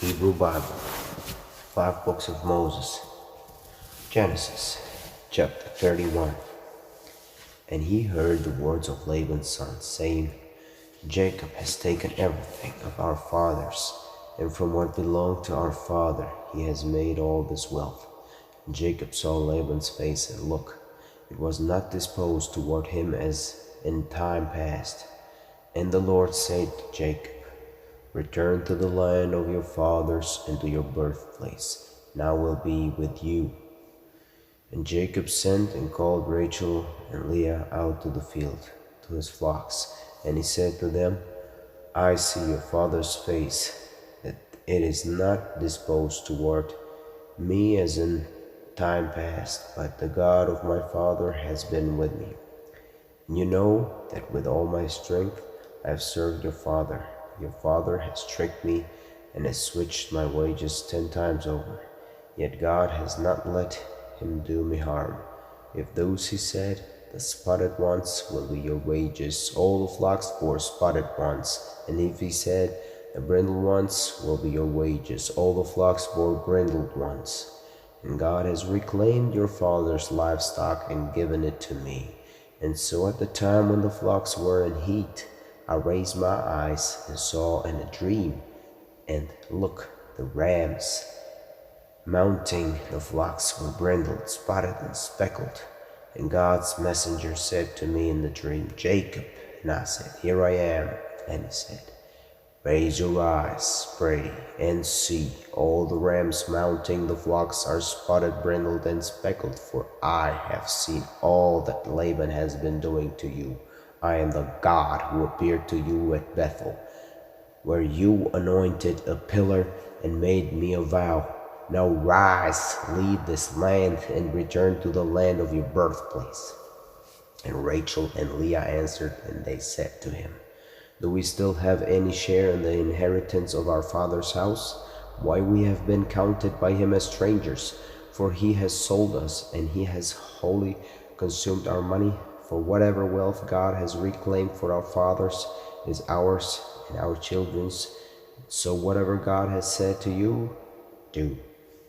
Hebrew Bible, 5 books of Moses. Genesis, chapter 31. And he heard the words of Laban's son, saying, Jacob has taken everything of our fathers, and from what belonged to our father he has made all this wealth. And Jacob saw Laban's face, and look, it was not disposed toward him as in time past. And the Lord said to Jacob, Return to the land of your fathers and to your birthplace. Now will be with you. And Jacob sent and called Rachel and Leah out to the field, to his flocks. And he said to them, I see your father's face, that it is not disposed toward me as in time past, but the God of my father has been with me. And you know that with all my strength I have served your father. Your father has tricked me and has switched my wages 10 times over. Yet God has not let him do me harm. If those, he said, the spotted ones will be your wages, all the flocks bore spotted ones. And if he said, the brindled ones will be your wages, all the flocks bore brindled ones. And God has reclaimed your father's livestock and given it to me. And so at the time when the flocks were in heat, I raised my eyes and saw in a dream, and look, the rams mounting the flocks were brindled, spotted, and speckled. And God's messenger said to me in the dream, Jacob. And I said, Here I am. And he said, Raise your eyes, pray, and see. All the rams mounting the flocks are spotted, brindled, and speckled, for I have seen all that Laban has been doing to you. I am the God who appeared to you at Bethel, where you anointed a pillar and made me a vow. Now rise, leave this land, and return to the land of your birthplace. And Rachel and Leah answered, and they said to him, Do we still have any share in the inheritance of our father's house? Why, we have been counted by him as strangers, for he has sold us, and he has wholly consumed our money. For whatever wealth God has reclaimed for our fathers is ours and our children's. So whatever God has said to you, do.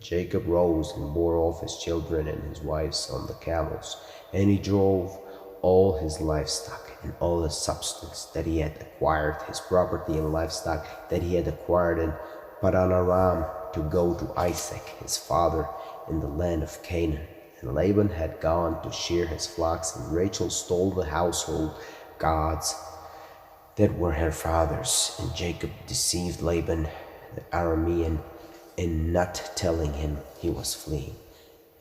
Jacob rose and bore off his children and his wives on the camels, and he drove all his livestock and all his substance that he had acquired, his property and livestock that he had acquired in Padan Aram, to go to Isaac his father in the land of Canaan. And Laban had gone to shear his flocks, and Rachel stole the household gods that were her father's. And Jacob deceived Laban the Aramean in not telling him he was fleeing.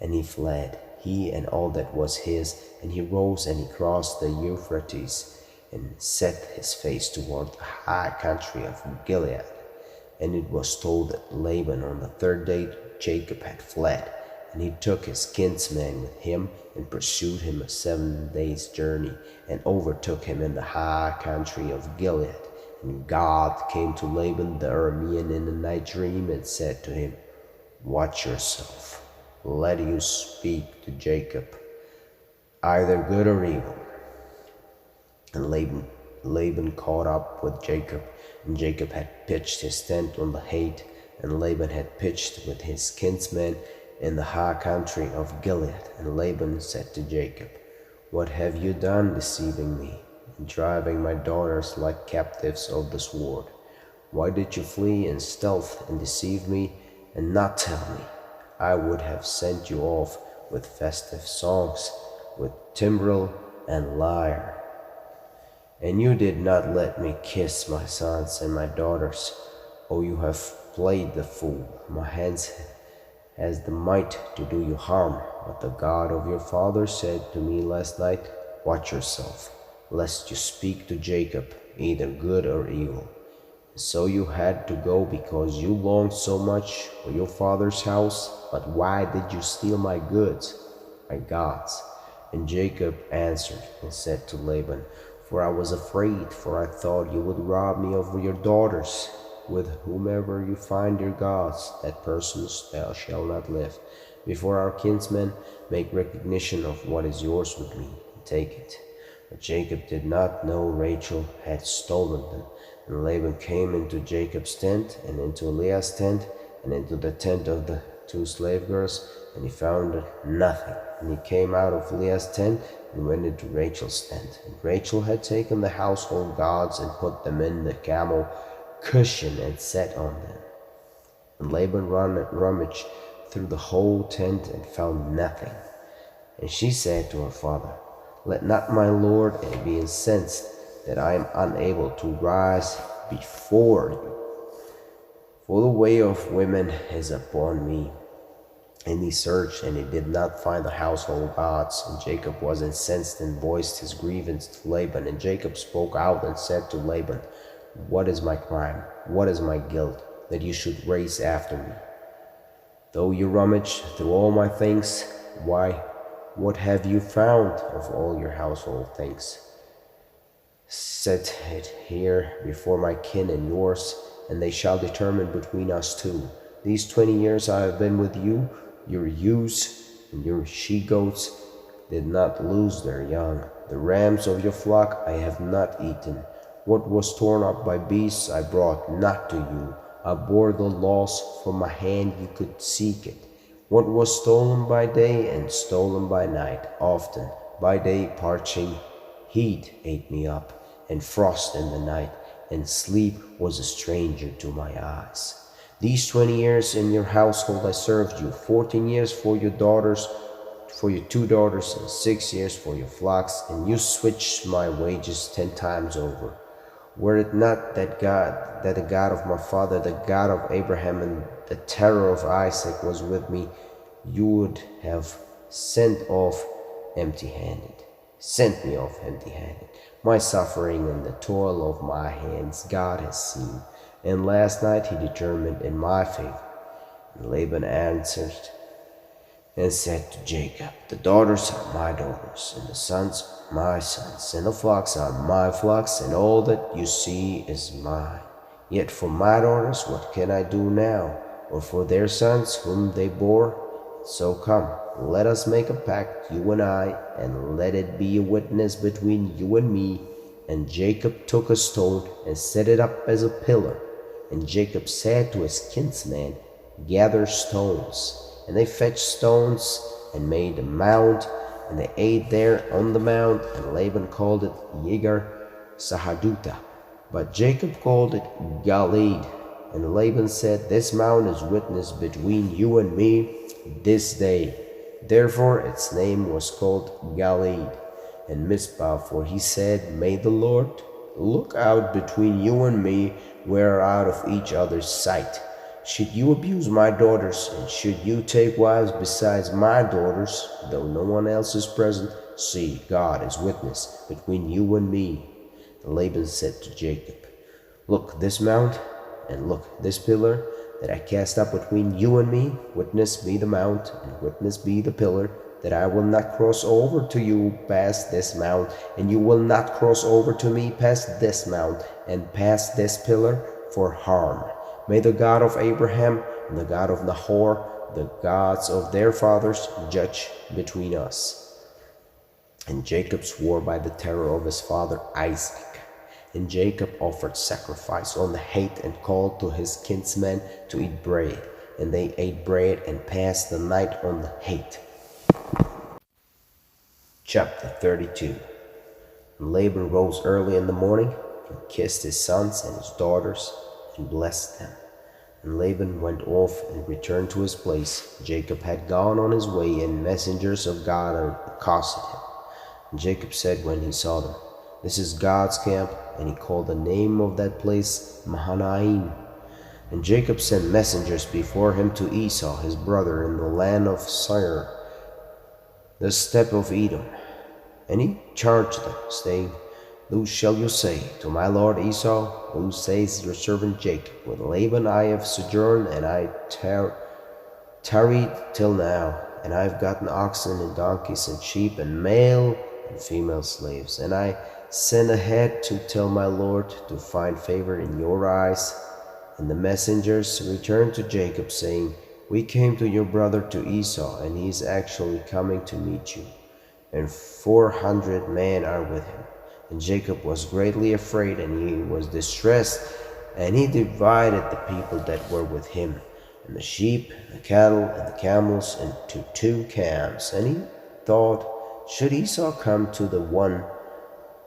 And he fled, he and all that was his, and he rose and he crossed the Euphrates and set his face toward the high country of Gilead. And it was told that Laban on the 3rd day Jacob had fled. And he took his kinsman with him and pursued him a 7 days' journey and overtook him in the high country of Gilead. And God came to Laban the Aramean in a night dream and said to him, Watch yourself, let you speak to Jacob, either good or evil. And Laban caught up with Jacob, and Jacob had pitched his tent on the height, and Laban had pitched with his kinsman in the high country of Gilead. And Laban said to Jacob, What have you done, deceiving me, and driving my daughters like captives of the sword? Why did you flee in stealth and deceive me, and not tell me? I would have sent you off with festive songs, with timbrel and lyre. And you did not let me kiss my sons and my daughters. Oh, you have played the fool. My hands has the might to do you harm. But the God of your father said to me last night, Watch yourself, lest you speak to Jacob, either good or evil. And so you had to go because you longed so much for your father's house. But why did you steal my goods, my gods? And Jacob answered and said to Laban, For I was afraid, for I thought you would rob me of your daughters. With whomever you find your gods, that person shall not live. Before our kinsmen, make recognition of what is yours with me, and take it. But Jacob did not know Rachel had stolen them. And Laban came into Jacob's tent, and into Leah's tent, and into the tent of the two slave girls, and he found nothing. And he came out of Leah's tent and went into Rachel's tent. And Rachel had taken the household gods and put them in the camel cushion and sat on them. And Laban rummaged through the whole tent and found nothing. And she said to her father, "Let not my lord be incensed that I am unable to rise before you, for the way of women is upon me." And he searched, and he did not find the household gods. And Jacob was incensed and voiced his grievance to Laban. And Jacob spoke out and said to Laban, "What is my crime? What is my guilt, that you should race after me? Though you rummage through all my things, why, what have you found of all your household things? Set it here before my kin and yours, and they shall determine between us two. These 20 years I have been with you. Your ewes and your she-goats did not lose their young. The rams of your flock I have not eaten. What was torn up by beasts I brought not to you. I bore the loss from my hand, you could seek it. What was stolen by day and stolen by night, often by day parching heat ate me up, and frost in the night, and sleep was a stranger to my eyes. These 20 years in your household I served you, 14 years for your daughters, for your 2 daughters, and 6 years for your flocks, and you switched my wages 10 times over. Were it not that the God of my father, the God of Abraham, and the terror of Isaac was with me, you would have sent me off empty-handed. My suffering and the toil of my hands God has seen, and last night he determined in my favor. And Laban answered and said to Jacob, "The daughters are my daughters, and the sons my sons, and the flocks are my flocks, and all that you see is mine. Yet for my daughters what can I do now, or for their sons whom they bore? So come, let us make a pact, you and I, and let it be a witness between you and me." And Jacob took a stone and set it up as a pillar. And Jacob said to his kinsmen, "Gather stones." And they fetched stones and made a mound, and they ate there on the mound. And Laban called it Yegar Sahadutha, but Jacob called it Galeed. And Laban said, "This mound is witness between you and me this day." Therefore its name was called Galeed. And Mizpah, for he said, "May the Lord look out between you and me, we are out of each other's sight. Should you abuse my daughters, and should you take wives besides my daughters, though no one else is present, see, God is witness between you and me." And Laban said to Jacob, "Look, this mount, and look, this pillar that I cast up between you and me, witness be the mount, and witness be the pillar, that I will not cross over to you past this mount, and you will not cross over to me past this mount, and past this pillar for harm. May the God of Abraham and the God of Nahor, the gods of their fathers, judge between us." And Jacob swore by the terror of his father Isaac. And Jacob offered sacrifice on the height and called to his kinsmen to eat bread. And they ate bread and passed the night on the height. Chapter 32. And Laban rose early in the morning and kissed his sons and his daughters and blessed them. And Laban went off and returned to his place. Jacob had gone on his way, and messengers of God accosted him. And Jacob said when he saw them, "This is God's camp," and he called the name of that place Mahanaim. And Jacob sent messengers before him to Esau his brother in the land of Seir, the steppe of Edom. And he charged them, saying, "Thus shall you say to my lord Esau, who says your servant Jacob, with Laban I have sojourned, and I tarried till now, and I have gotten oxen and donkeys and sheep and male and female slaves, and I sent ahead to tell my lord to find favor in your eyes." And the messengers returned to Jacob, saying, "We came to your brother to Esau, and he is actually coming to meet you, and 400 men are with him." And Jacob was greatly afraid, and he was distressed, and he divided the people that were with him, and the sheep, and the cattle, and the camels, into 2 camps. And he thought, should Esau come to the one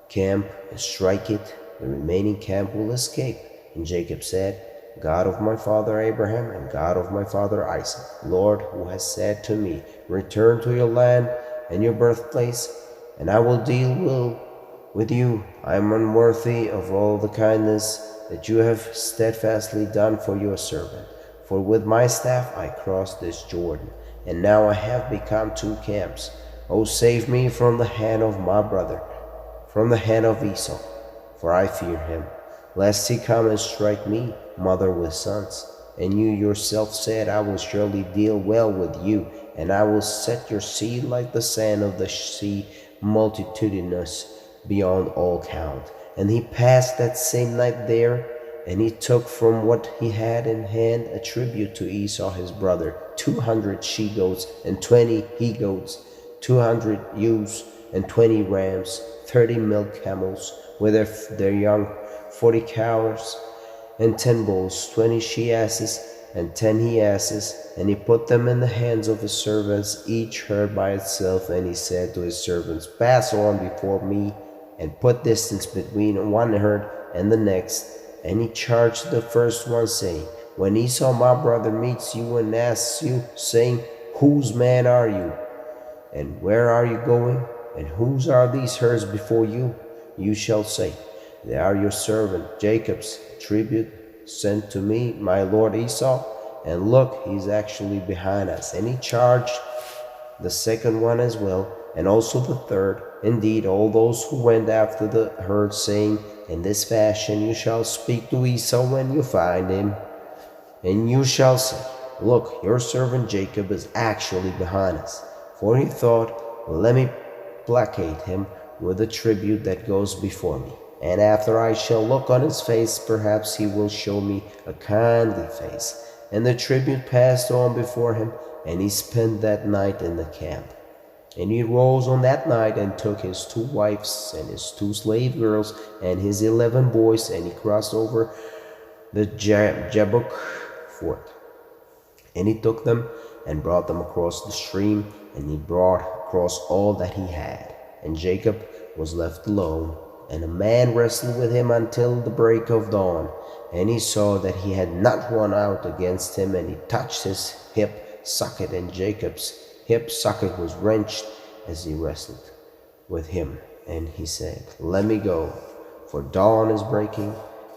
camp and strike it, the remaining camp will escape. And Jacob said, God of my father Abraham and God of my father Isaac, Lord, who has said to me, return to your land and your birthplace, and I will deal well with you. I am unworthy of all the kindness that you have steadfastly done for your servant. For with my staff I crossed this Jordan, and now I have become 2 camps. O save me from the hand of my brother, from the hand of Esau, for I fear him, lest he come and strike me, mother with sons. And you yourself said, I will surely deal well with you, and I will set your seed like the sand of the sea, multitudinous beyond all count. And he passed that same night there, and he took from what he had in hand a tribute to Esau his brother, 200 she-goats and 20 he-goats, 200 ewes and 20 rams, 30 milk camels with their young, 40 cows and 10 bulls, 20 she-asses and 10 he-asses. And he put them in the hands of his servants, each herd by itself. And he said to his servants, pass on before me, and put distance between one herd and the next. And he charged the first one, saying, when Esau my brother meets you and asks you, saying, whose man are you? And where are you going? And whose are these herds before you? You shall say, they are your servant Jacob's tribute sent to me, my lord Esau. And look, he's actually behind us. And he charged the second one as well, and also the third. Indeed, all those who went after the herd, saying, in this fashion you shall speak to Esau when you find him. And you shall say, look, your servant Jacob is actually behind us. For he thought, let me placate him with the tribute that goes before me. And after I shall look on his face, perhaps he will show me a kindly face. And the tribute passed on before him, and he spent that night in the camp. And he rose on that night and took his 2 wives and his 2 slave girls and his 11 boys, and he crossed over the Jabbok ford. And he took them and brought them across the stream, and he brought across all that he had. And Jacob was left alone, and a man wrestled with him until the break of dawn. And he saw that he had not won out against him, and he touched his hip socket, and Jacob's hip socket was wrenched as he wrestled with him. And he said, let me go, for dawn is breaking.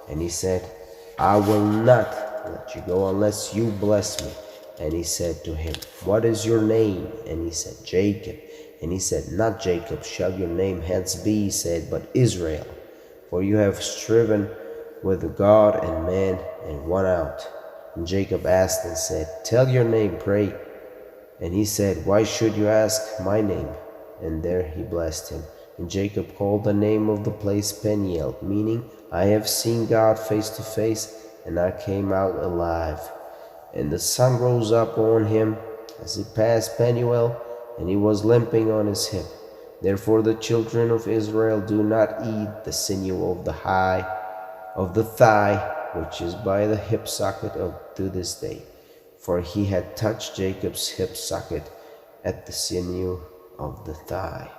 And he said, I will not let you go unless you bless me. And he said to him, what is your name? And he said, Jacob. And he said, not Jacob shall your name hence be, he said, but Israel. For you have striven with God and man, and won out. And Jacob asked and said, tell your name, pray. And he said, why should you ask my name? And there he blessed him. And Jacob called the name of the place Peniel, meaning, I have seen God face to face, and I came out alive. And the sun rose up on him as he passed Peniel, and he was limping on his hip. Therefore the children of Israel do not eat the sinew of the thigh, which is by the hip socket to this day. For he had touched Jacob's hip socket at the sinew of the thigh.